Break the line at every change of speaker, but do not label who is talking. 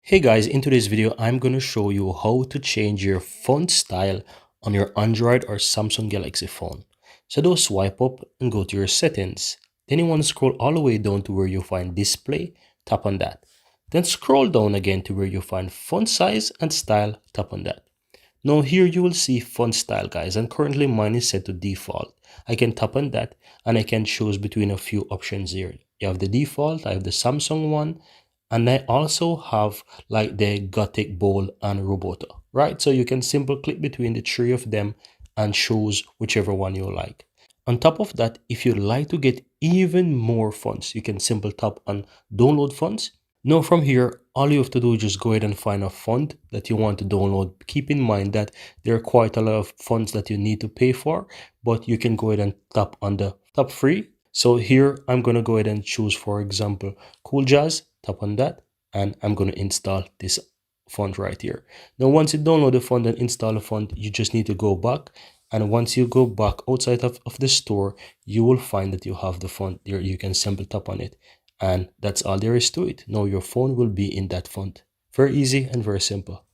Hey guys, in today's video, I'm going to show you how to change your font style on your Android or Samsung Galaxy phone. So do swipe up and go to your settings. Then you want to scroll all the way down to where you find display, tap on that. Then scroll down again to where you find font size and style, tap on that. Now here you will see font style guys, and currently mine is set to default. I can tap on that and I can choose between a few options here. You have the default, I have the Samsung one, and I also have like the Gothic, Bold and Roboto, right? So you can simply click between the three of them and choose whichever one you like. On top of that, if you'd like to get even more fonts, you can simply tap on download fonts. Now from here, all you have to do is just go ahead and find a font that you want to download. Keep in mind that there are quite a lot of fonts that you need to pay for, but you can go ahead and tap on the top free. So here I'm going to go ahead and choose, for example, Cool Jazz, tap on that, and I'm going to install this font right here. Now once you download the font and install the font, you just need to go back, and once you go back outside of the store, you will find that you have the font there. You can simply tap on it, and that's all there is to it. Now your phone will be in that font. Very easy and very simple.